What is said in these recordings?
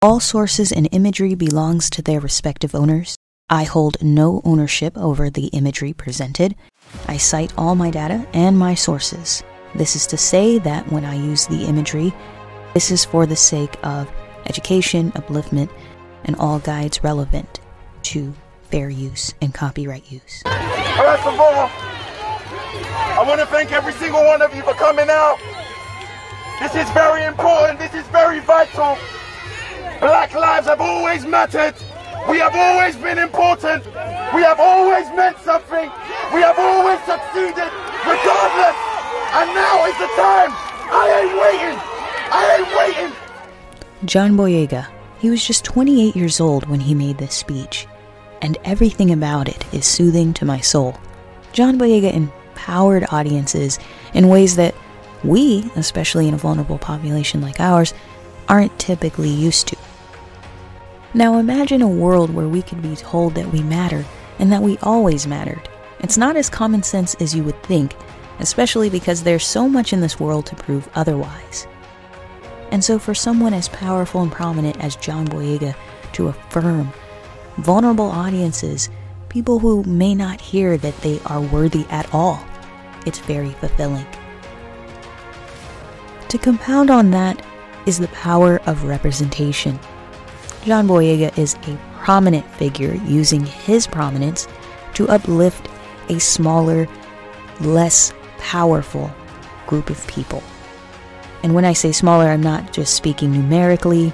All sources and imagery belongs to their respective owners. I hold no ownership over the imagery presented. I cite all my data and my sources. This is to say that when I use the imagery, this is for the sake of education, upliftment, and all guides relevant to fair use and copyright use. First of all, I want to thank every single one of you for coming out. This is very important. This is very vital. Black lives have always mattered. We have always been important. We have always meant something. We have always succeeded, regardless. And now is the time. I ain't waiting. I ain't waiting. John Boyega. He was just 28 years old when he made this speech, and everything about it is soothing to my soul. John Boyega empowered audiences in ways that we, especially in a vulnerable population like ours, aren't typically used to. Now imagine a world where we could be told that we matter and that we always mattered. It's not as common sense as you would think, especially because there's so much in this world to prove otherwise. And so for someone as powerful and prominent as John Boyega to affirm vulnerable audiences, people who may not hear that they are worthy at all, it's very fulfilling. To compound on that is the power of representation. John Boyega is a prominent figure using his prominence to uplift a smaller, less powerful group of people. And when I say smaller, I'm not just speaking numerically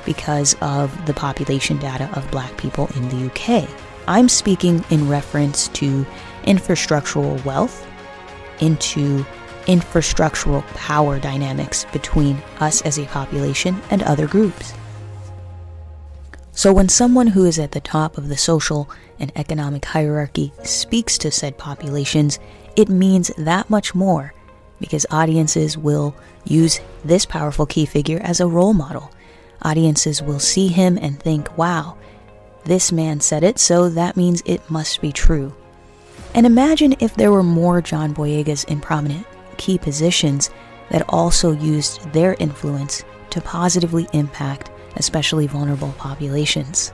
because of the population data of black people in the UK. I'm speaking in reference to infrastructural wealth, into infrastructural power dynamics between us as a population and other groups. So when someone who is at the top of the social and economic hierarchy speaks to said populations, it means that much more, because audiences will use this powerful key figure as a role model. Audiences will see him and think, wow, this man said it, so that means it must be true. And imagine if there were more John Boyegas in prominent key positions that also used their influence to positively impact especially vulnerable populations.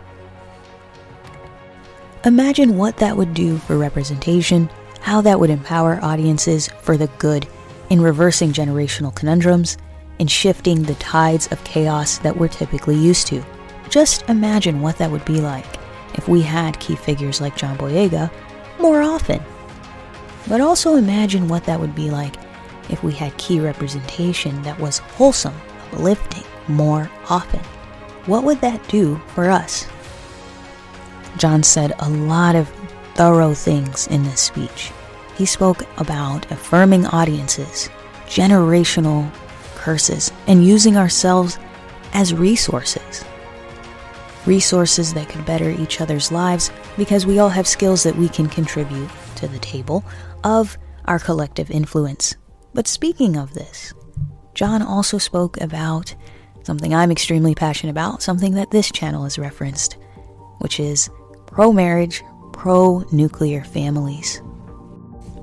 Imagine what that would do for representation, how that would empower audiences for the good in reversing generational conundrums, in shifting the tides of chaos that we're typically used to. Just imagine what that would be like if we had key figures like John Boyega more often. But also imagine what that would be like if we had key representation that was wholesome, uplifting more often. What would that do for us? John said a lot of thorough things in this speech. He spoke about affirming audiences, generational curses, and using ourselves as resources. Resources that could better each other's lives because we all have skills that we can contribute to the table of our collective influence. But speaking of this, John also spoke about something I'm extremely passionate about, something that this channel has referenced, which is pro-marriage, pro-nuclear families.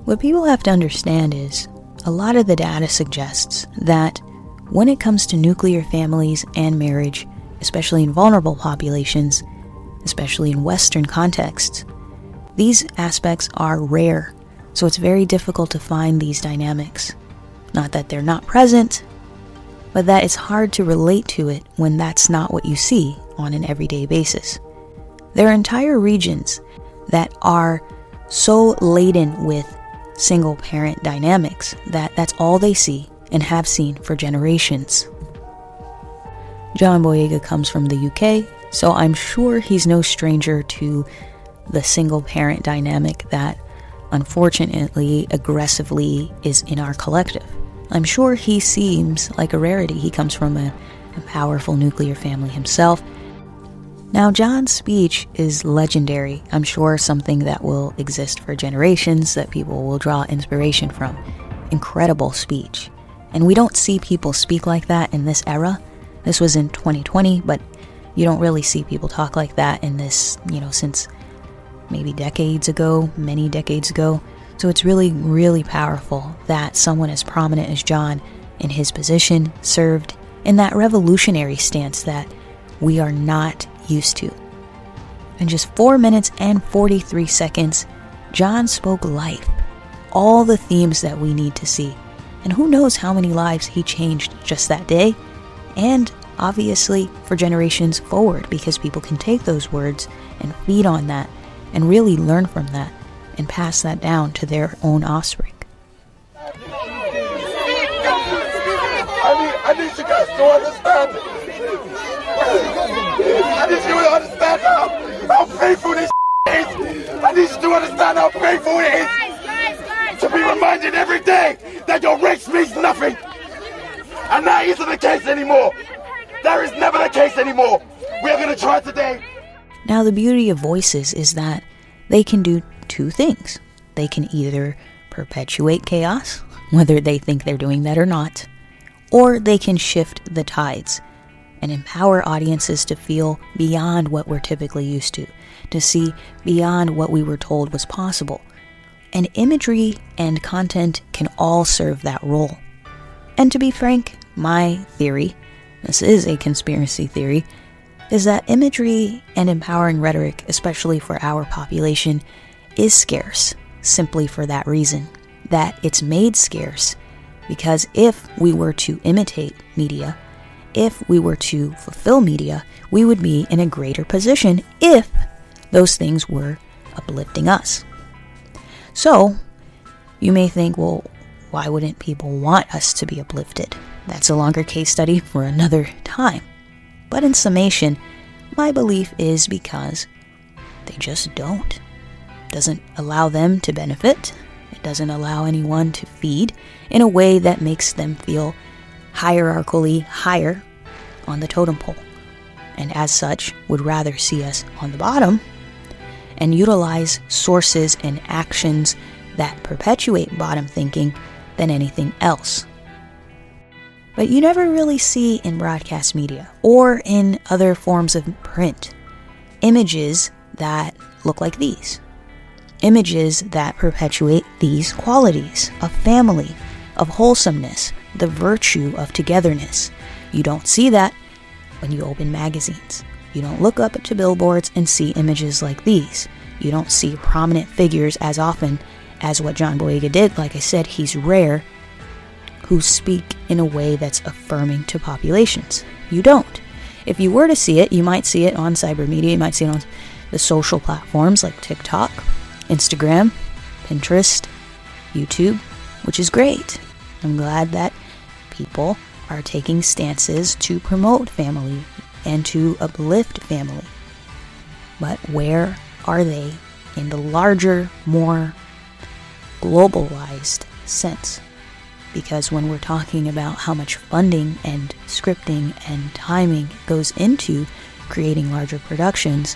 What people have to understand is a lot of the data suggests that when it comes to nuclear families and marriage, especially in vulnerable populations, especially in Western contexts, these aspects are rare, so it's very difficult to find these dynamics. Not that they're not present, but that it's hard to relate to it when that's not what you see on an everyday basis. There are entire regions that are so laden with single-parent dynamics that that's all they see and have seen for generations. John Boyega comes from the UK, so I'm sure he's no stranger to the single-parent dynamic that unfortunately aggressively is in our collective. I'm sure he seems like a rarity. He comes from a powerful nuclear family himself. Now, John's speech is legendary. I'm sure something that will exist for generations that people will draw inspiration from. Incredible speech. And we don't see people speak like that in this era. This was in 2020, but you don't really see people talk like that in this, since maybe decades ago, many decades ago. So it's really, really powerful that someone as prominent as John in his position served in that revolutionary stance that we are not used to. In just 4 minutes and 43 seconds, John spoke life, all the themes that we need to see. And who knows how many lives he changed just that day, and obviously for generations forward, because people can take those words and feed on that and really learn from that and pass that down to their own offspring. I need you guys to understand. I need you to understand how painful this is. I need you to understand how painful it is to be reminded every day that your race means nothing. And that isn't the case anymore. That is never the case anymore. We are going to try today. Now, the beauty of voices is that they can do two things. They can either perpetuate chaos, whether they think they're doing that or not, or they can shift the tides and empower audiences to feel beyond what we're typically used to see beyond what we were told was possible. And imagery and content can all serve that role. And to be frank, my theory, this is a conspiracy theory, is that imagery and empowering rhetoric, especially for our population, is scarce, simply for that reason, that it's made scarce because if we were to imitate media, if we were to fulfill media, we would be in a greater position if those things were uplifting us. So, you may think, well, why wouldn't people want us to be uplifted? That's a longer case study for another time. But in summation, my belief is because they just don't. It doesn't allow them to benefit. It doesn't allow anyone to feed in a way that makes them feel hierarchically higher on the totem pole, and as such would rather see us on the bottom and utilize sources and actions that perpetuate bottom thinking than anything else. But you never really see in broadcast media or in other forms of print images that look like these. Images that perpetuate these qualities of family, of wholesomeness, the virtue of togetherness. You don't see that when you open magazines. You don't look up to billboards and see images like these. You don't see prominent figures as often as what John Boyega did. Like I said, he's rare, who speak in a way that's affirming to populations. You don't. If you were to see it, you might see it on cyber media, you might see it on the social platforms like TikTok, Instagram, Pinterest, YouTube, which is great. I'm glad that people are taking stances to promote family and to uplift family. But where are they in the larger, more globalized sense? Because when we're talking about how much funding and scripting and timing goes into creating larger productions,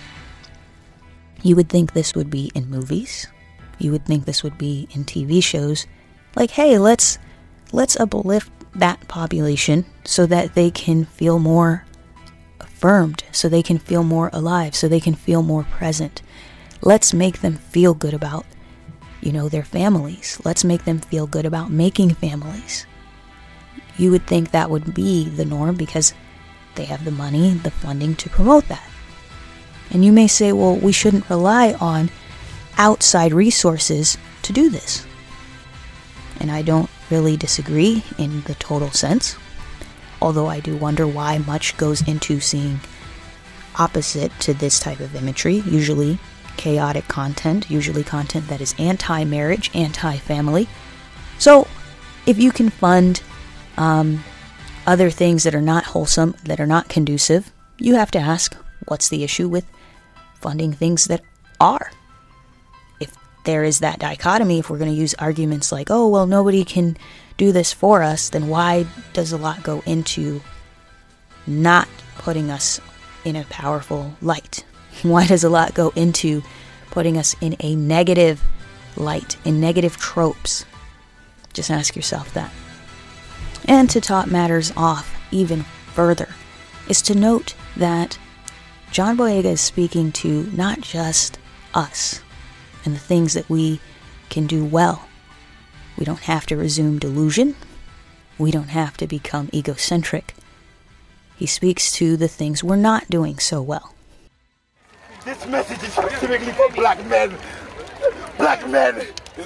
you would think this would be in movies. You would think this would be in TV shows. Like, hey, let's uplift that population so that they can feel more affirmed, so they can feel more alive, so they can feel more present. Let's make them feel good about, their families. Let's make them feel good about making families. You would think that would be the norm because they have the money, the funding to promote that. And you may say, well, we shouldn't rely on outside resources to do this. And I don't really disagree in the total sense, although I do wonder why much goes into seeing opposite to this type of imagery, usually chaotic content, usually content that is anti-marriage, anti-family. So if you can fund other things that are not wholesome, that are not conducive, you have to ask, what's the issue with funding things that are? If there is that dichotomy, if we're going to use arguments like, oh, well, nobody can do this for us, then why does a lot go into not putting us in a powerful light? Why does a lot go into putting us in a negative light, in negative tropes? Just ask yourself that. And to top matters off even further is to note that John Boyega is speaking to not just us and the things that we can do well. We don't have to resume delusion. We don't have to become egocentric. He speaks to the things we're not doing so well. This message is specifically for black men. Black men. Speak.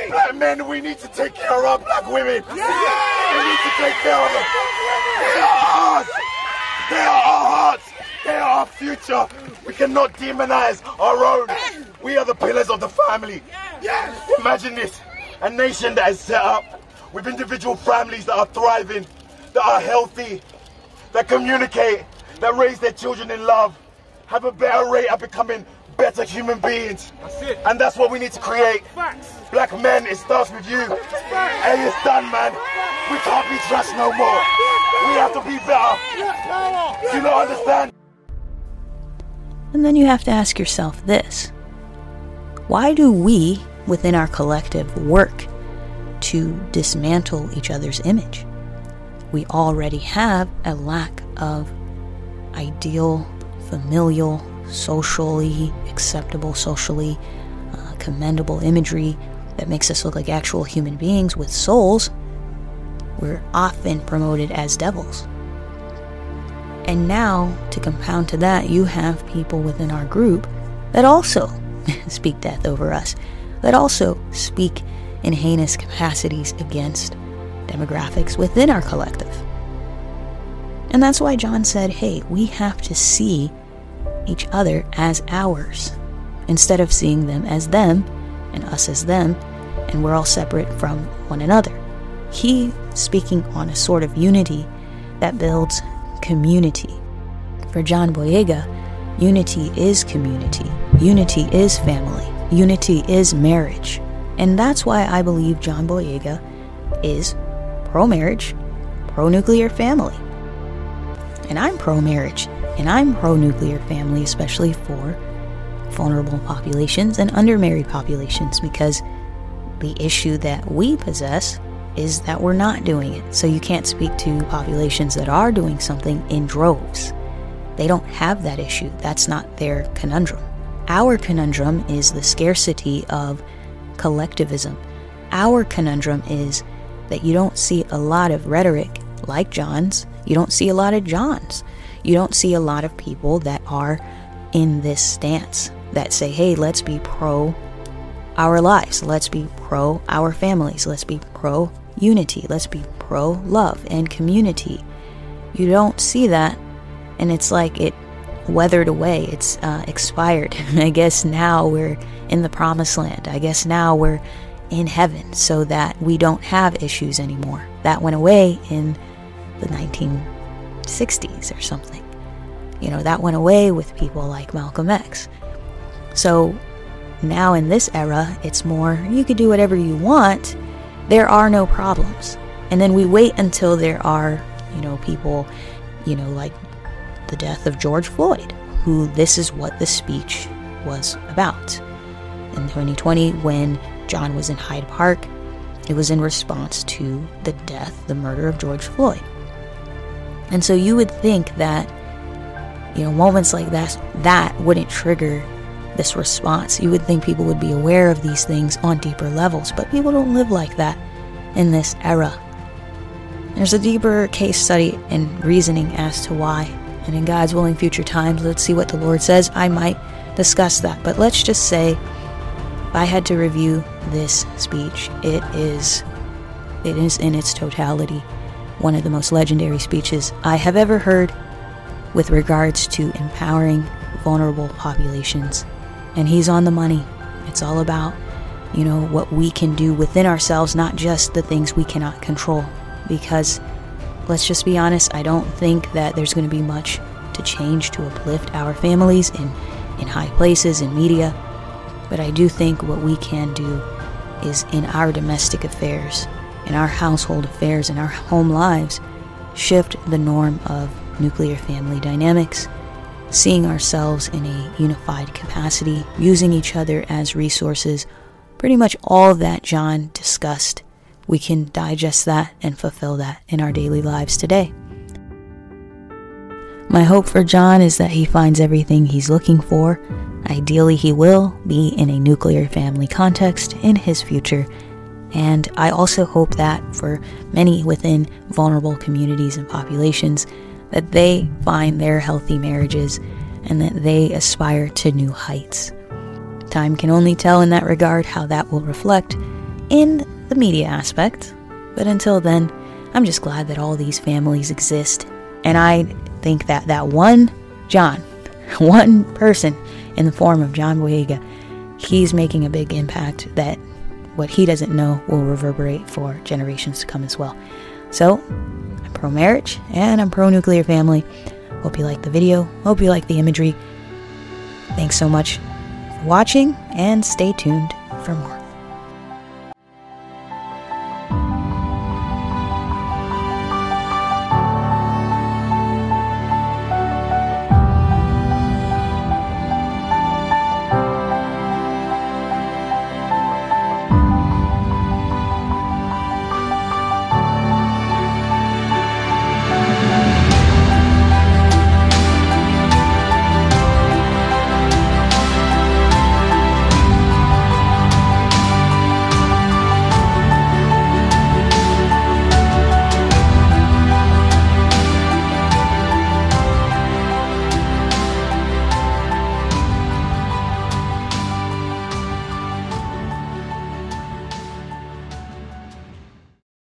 Black men, we need to take care of black women. We need to take care of them. They are ours. They are our hearts. They are our future. We cannot demonize our own. We are the pillars of the family. Imagine this, a nation that is set up with individual families that are thriving, that are healthy, that communicate, that raise their children in love, have a better rate of becoming better human beings. That's it. And that's what we need to create. Facts. Black men, it starts with you. Hey, it's done, man. We can't be trashed no more. We have to be better. Do you not understand? And then you have to ask yourself this. Why do we, within our collective, work to dismantle each other's image? We already have a lack of ideal, familial, socially acceptable, socially commendable imagery that makes us look like actual human beings with souls. We're often promoted as devils. And now, to compound to that, you have people within our group that also speak death over us, that also speak in heinous capacities against demographics within our collective. And that's why John said, hey, we have to see each other as ours, instead of seeing them as them and us as them, and we're all separate from one another. He speaking on a sort of unity that builds community. For John Boyega, unity is community, unity is family, unity is marriage. And that's why I believe John Boyega is pro-marriage, pro-nuclear family. And I'm pro-marriage, and I'm pro-nuclear family, especially for vulnerable populations and undermarried populations, because the issue that we possess is that we're not doing it. So you can't speak to populations that are doing something in droves. They don't have that issue. That's not their conundrum. Our conundrum is the scarcity of collectivism. Our conundrum is that you don't see a lot of rhetoric like John's. You don't see a lot of Johns. You don't see a lot of people that are in this stance that say, hey, let's be pro our lives. Let's be pro our families. Let's be pro unity. Let's be pro love and community. You don't see that, and it's like it weathered away. It's expired. I guess now we're in the promised land. I guess now we're in heaven, so that we don't have issues anymore. That went away in the 1960s or something. You know, that went away with people like Malcolm X. So now in this era, it's more, you could do whatever you want. There are no problems. And then we wait until there are, people, like the death of George Floyd, who this is what the speech was about. In 2020, when John was in Hyde Park, it was in response to the death, the murder of George Floyd. And so you would think that, moments like that wouldn't trigger this response. You would think people would be aware of these things on deeper levels, but people don't live like that in this era. There's a deeper case study and reasoning as to why, and in God's willing future times, let's see what the Lord says. I might discuss that, but let's just say, if I had to review this speech, it is in its totality one of the most legendary speeches I have ever heard with regards to empowering vulnerable populations. And he's on the money. It's all about, what we can do within ourselves, not just the things we cannot control. Because, let's just be honest, I don't think that there's going to be much to change to uplift our families in high places, in media. But I do think what we can do is in our domestic affairs, in our household affairs, in our home lives, shift the norm of nuclear family dynamics, seeing ourselves in a unified capacity, using each other as resources. Pretty much all that John discussed, we can digest that and fulfill that in our daily lives today. My hope for John is that he finds everything he's looking for. Ideally, he will be in a nuclear family context in his future. And I also hope that for many within vulnerable communities and populations, that they find their healthy marriages and that they aspire to new heights. Time can only tell in that regard how that will reflect in the media aspect. But until then, I'm just glad that all these families exist. And I think that that one person in the form of John Boyega, he's making a big impact that what he doesn't know will reverberate for generations to come as well. So, I'm pro-marriage and I'm pro-nuclear family. Hope you like the video. Hope you like the imagery. Thanks so much for watching and stay tuned for more.